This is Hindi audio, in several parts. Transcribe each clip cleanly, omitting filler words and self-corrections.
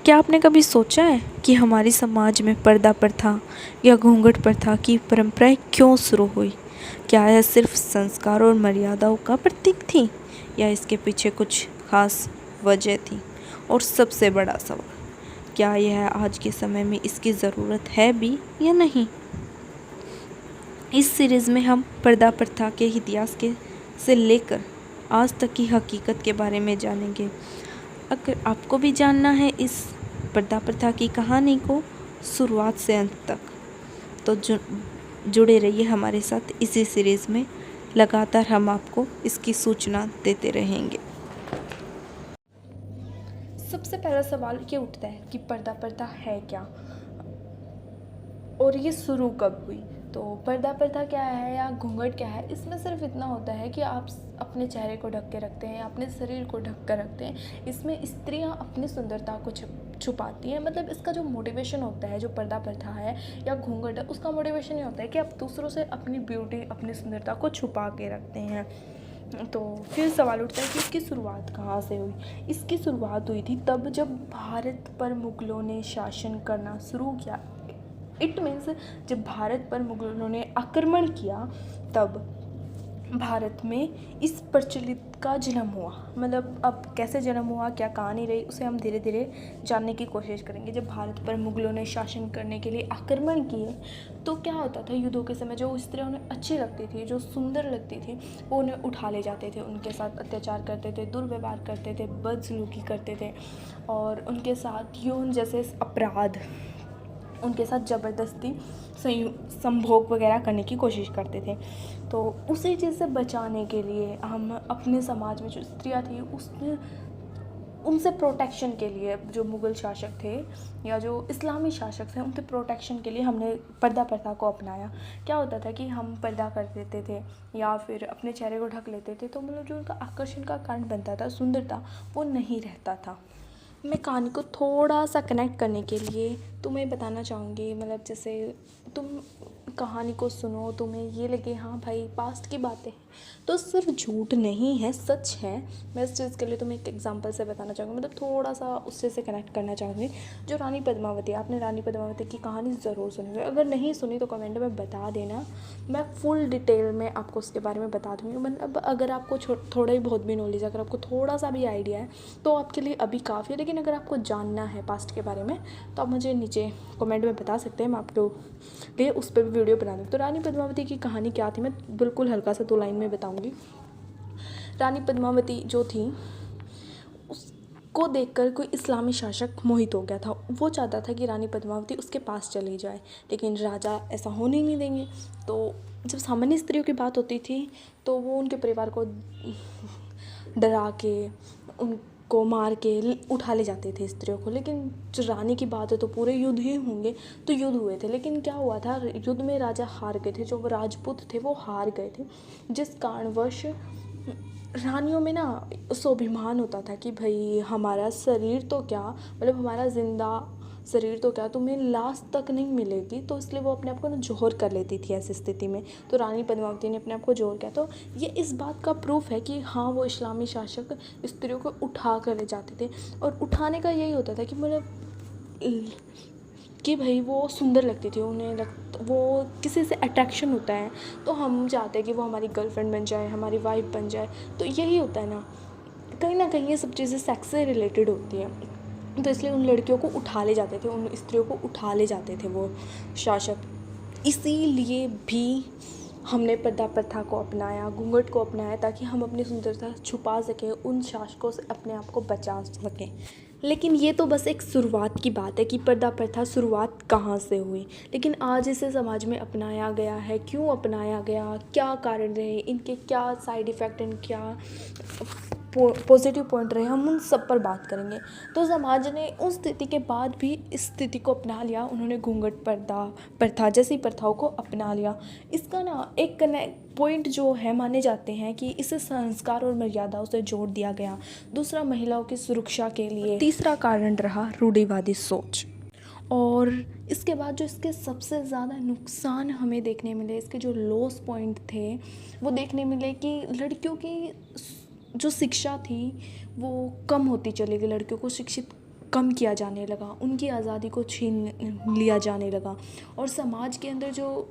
क्या आपने कभी सोचा है कि हमारी समाज में पर्दा प्रथा या घूंघट प्रथा की परंपराएं क्यों शुरू हुई? क्या यह सिर्फ संस्कार और मर्यादाओं का प्रतीक थी या इसके पीछे कुछ खास वजह थी? और सबसे बड़ा सवाल, क्या यह आज के समय में इसकी ज़रूरत है भी या नहीं? इस सीरीज़ में हम पर्दा प्रथा के इतिहास के से लेकर आज तक की हकीकत के बारे में जानेंगे। अगर आपको भी जानना है इस पर्दा प्रथा की कहानी को शुरुआत से अंत तक, तो जुड़े रहिए हमारे साथ इसी सीरीज़ में। लगातार हम आपको इसकी सूचना देते रहेंगे। सबसे पहला सवाल ये उठता है कि पर्दा प्रथा है क्या और ये शुरू कब हुई? तो पर्दा प्रथा क्या है या घूंघट क्या है? इसमें सिर्फ इतना होता है कि आप अपने चेहरे को ढक के रखते हैं, अपने शरीर को ढक कर रखते हैं। इसमें स्त्रियां अपनी सुंदरता को छुपाती हैं। मतलब इसका जो मोटिवेशन होता है, जो पर्दा प्रथा है या घूंघट है, उसका मोटिवेशन ये होता है कि आप दूसरों से अपनी ब्यूटी, अपनी सुंदरता को छुपा के रखते हैं। तो फिर सवाल उठता है कि इसकी शुरुआत कहाँ से हुई? इसकी शुरुआत हुई थी तब जब भारत पर मुग़लों ने शासन करना शुरू किया। इट मीन्स जब भारत पर मुग़लों ने आक्रमण किया तब भारत में इस प्रचलित का जन्म हुआ। मतलब अब कैसे जन्म हुआ, क्या कहानी रही, उसे हम धीरे धीरे जानने की कोशिश करेंगे। जब भारत पर मुग़लों ने शासन करने के लिए आक्रमण किए तो क्या होता था, युद्धों के समय जो स्त्रियां उन्हें अच्छी लगती थी, जो सुंदर लगती थी, वो उन्हें उठा ले जाते थे, उनके साथ अत्याचार करते थे, दुर्व्यवहार करते थे, बदसलूकी करते थे और उनके साथ यौन जैसे अपराध, उनके साथ ज़बरदस्ती संभोग वगैरह करने की कोशिश करते थे। तो उसी चीज़ से बचाने के लिए हम अपने समाज में जो स्त्रियां थी उनसे प्रोटेक्शन के लिए, जो मुग़ल शासक थे या जो इस्लामी शासक थे, उनके प्रोटेक्शन के लिए हमने पर्दा प्रथा को अपनाया। क्या होता था कि हम पर्दा कर देते थे या फिर अपने चेहरे को ढक लेते थे, तो मतलब जो उनका आकर्षण का कारण बनता था, सुंदरता, वो नहीं रहता था। मैं कहानी को थोड़ा सा कनेक्ट करने के लिए तुम्हें बताना चाहूँगी। मतलब जैसे तुम कहानी को सुनो, तुम्हें ये लगे हाँ भाई पास्ट की बातें, तो सिर्फ झूठ नहीं है, सच है। मैं इस चीज़ के लिए तुम्हें एक एग्जांपल से बताना चाहूँगी, मतलब थोड़ा सा उससे से कनेक्ट करना चाहूँगी। जो रानी पद्मावती, आपने रानी पद्मावती की कहानी ज़रूर सुनी होगी। अगर नहीं सुनी तो कमेंट में बता देना, मैं फुल डिटेल में आपको उसके बारे में बता दूँगी। मतलब अगर आपको थोड़ा ही बहुत भी नॉलेज, अगर आपको थोड़ा सा भी आइडिया है तो आपके लिए अभी काफ़ी है। लेकिन अगर आपको जानना है पास्ट के बारे में तो आप मुझे नीचे कमेंट में बता सकते हैं, मैं आपको लिए उस पर भी वीडियो बना दूँ। तो रानी पद्मावती की कहानी क्या थी, मैं बिल्कुल हल्का सा 2 लाइन में बताऊँगी। रानी पद्मावती जो थी, उसको देखकर कोई इस्लामी शासक मोहित हो गया था। वो चाहता था कि रानी पद्मावती उसके पास चली जाए, लेकिन राजा ऐसा होने नहीं देंगे। तो जब सामान्य स्त्रियों की बात होती थी तो वो उनके परिवार को डरा के, उनको मार के उठा ले जाते थे स्त्रियों को। लेकिन जो रानी की बात है तो पूरे युद्ध ही होंगे, तो युद्ध हुए थे। लेकिन क्या हुआ था, युद्ध में राजा हार गए थे, जो राजपूत थे वो हार गए थे, जिस कारणवश रानियों में ना स्वाभिमान होता था कि भाई हमारा शरीर तो क्या, मतलब हमारा जिंदा शरीर तो क्या, तुम्हें लाश तक नहीं मिलेगी। तो इसलिए वो अपने आप को ना जोहर कर लेती थी ऐसी स्थिति में। तो रानी पद्मावती ने अपने आप को जोहर किया। तो ये इस बात का प्रूफ है कि हाँ, वो इस्लामी शासक स्त्रियों को उठा कर ले जाते थे। और उठाने का यही होता था कि मतलब कि भाई वो सुंदर लगती थी, वो किसी से अट्रैक्शन होता है, तो हम चाहते हैं कि वो हमारी गर्लफ्रेंड बन जाए, हमारी वाइफ बन जाए। तो यही होता है ना कहीं ये सब चीज़ें सेक्स से रिलेटेड होती हैं। तो इसलिए उन लड़कियों को उठा ले जाते थे, उन स्त्रियों को उठा ले जाते थे वो शासक। इसीलिए भी हमने पर्दा प्रथा को अपनाया, घूंघट को अपनाया, ताकि हम अपनी सुंदरता छुपा सकें, उन शासकों से अपने आप को बचा सकें। लेकिन ये तो बस एक शुरुआत की बात है कि पर्दा प्रथा शुरुआत कहाँ से हुई। लेकिन आज इसे समाज में अपनाया गया है, क्यों अपनाया गया, क्या कारण रहे, इनके क्या साइड इफ़ेक्ट एंड क्या पॉजिटिव पॉइंट रहे, हम उन सब पर बात करेंगे। तो समाज ने उस स्थिति के बाद भी इस स्थिति को अपना लिया। उन्होंने घूंघट, पर्दा प्रथा जैसी प्रथाओं को अपना लिया। इसका ना एक पॉइंट जो है, माने जाते हैं कि इसे संस्कार और मर्यादाओं से जोड़ दिया गया। दूसरा, महिलाओं की सुरक्षा के लिए। तीसरा कारण रहा रूढ़िवादी सोच। और इसके बाद जो इसके सबसे ज़्यादा नुकसान हमें देखने मिले, इसके जो लॉस पॉइंट थे वो देखने मिले कि लड़कियों की जो शिक्षा थी वो कम होती चली गई। लड़कियों को शिक्षित कम किया जाने लगा, उनकी आज़ादी को छीन लिया जाने लगा और समाज के अंदर जो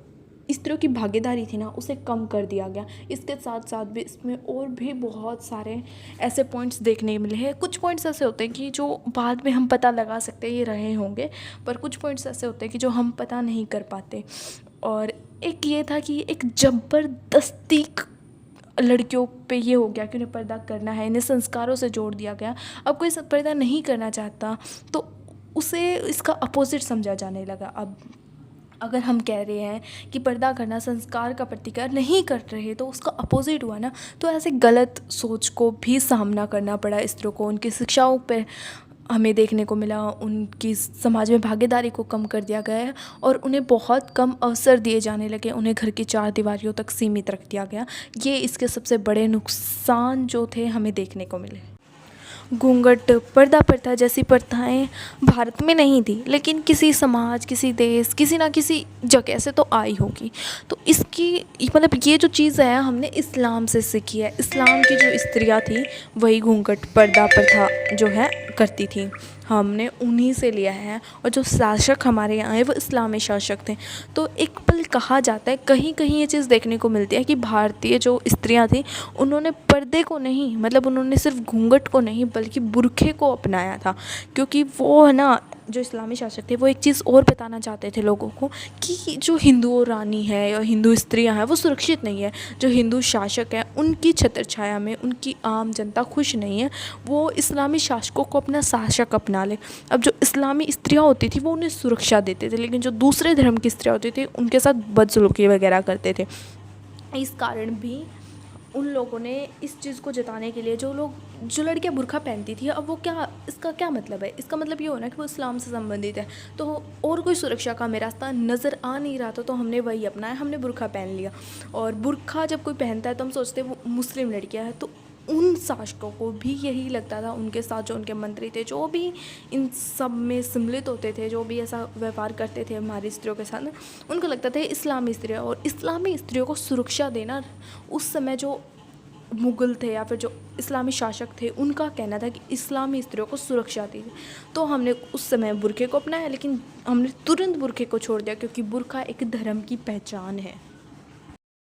स्त्रियों की भागीदारी थी ना उसे कम कर दिया गया। इसके साथ साथ भी इसमें और भी बहुत सारे ऐसे पॉइंट्स देखने मिले हैं। कुछ पॉइंट्स ऐसे होते हैं कि जो बाद में हम पता लगा सकते हैं ये रहे होंगे, पर कुछ पॉइंट्स ऐसे होते हैं कि जो हम पता नहीं कर पाते। और एक ये था कि एक ज़बरदस्ती लड़कियों पे ये हो गया कि उन्हें पर्दा करना है, इन्हें संस्कारों से जोड़ दिया गया। अब कोई पर्दा नहीं करना चाहता तो उसे इसका अपोजिट समझा जाने लगा। अब अगर हम कह रहे हैं कि पर्दा करना संस्कार का प्रतिकार नहीं कर रहे तो उसका अपोजिट हुआ ना, तो ऐसे गलत सोच को भी सामना करना पड़ा स्त्रियों को। उनकी शिक्षाओं पे हमें देखने को मिला, उनकी समाज में भागीदारी को कम कर दिया गया है और उन्हें बहुत कम अवसर दिए जाने लगे, उन्हें घर की चार दीवारियों तक सीमित रख दिया गया। ये इसके सबसे बड़े नुकसान जो थे हमें देखने को मिले। घूंघट, पर्दा प्रथा जैसी प्रथाएं भारत में नहीं थी, लेकिन किसी समाज, किसी देश, किसी ना किसी जगह से तो आई होगी। तो इसकी मतलब ये जो चीज़ है हमने इस्लाम से सीखी है। इस्लाम की जो स्त्रियां थी वही घूंघट, पर्दा प्रथा जो है करती थी, हमने उन्हीं से लिया है। और जो शासक हमारे यहाँ आए वो इस्लामी शासक थे। तो एक पल कहा जाता है, कहीं कहीं ये चीज़ देखने को मिलती है कि भारतीय जो स्त्रियां थी उन्होंने पर्दे को नहीं, मतलब उन्होंने सिर्फ घूंघट को नहीं बल्कि बुर्खे को अपनाया था। क्योंकि वो है ना, जो इस्लामी शासक थे वो एक चीज़ और बताना चाहते थे लोगों को कि जो हिंदू रानी है या हिंदू स्त्रियां हैं वो सुरक्षित नहीं है। जो हिंदू शासक है उनकी छत्र छाया में उनकी आम जनता खुश नहीं है, वो इस्लामी शासकों को अपना शासक अपना ले। अब जो इस्लामी स्त्रियां होती थी वो उन्हें सुरक्षा देते थे, लेकिन जो दूसरे धर्म की स्त्रियां होती थी उनके साथ बदसलूकी वगैरह करते थे। इस कारण भी उन लोगों ने इस चीज़ को जताने के लिए, जो लड़कियां बुर्का पहनती थी, अब वो क्या, इसका क्या मतलब है? इसका मतलब ये होना कि वो इस्लाम से संबंधित है। तो और कोई सुरक्षा का हमें रास्ता नज़र आ नहीं रहा था, तो हमने वही अपनाया, हमने बुर्का पहन लिया। और बुर्का जब कोई पहनता है तो हम सोचते हैं वो मुस्लिम लड़कियाँ हैं। तो उन शासकों को भी यही लगता था, उनके साथ जो उनके मंत्री थे, जो भी इन सब में सम्मिलित होते थे, जो भी ऐसा व्यवहार करते थे हमारी स्त्रियों के साथ, उनको लगता था इस्लामी स्त्रियाँ। और इस्लामी स्त्रियों को सुरक्षा देना उस समय जो मुग़ल थे या फिर जो इस्लामी शासक थे उनका कहना था कि इस्लामी स्त्रियों को सुरक्षा दी। तो हमने उस समय बुर्के को अपनाया, लेकिन हमने तुरंत बुर्के को छोड़ दिया क्योंकि बुर्का एक धर्म की पहचान है।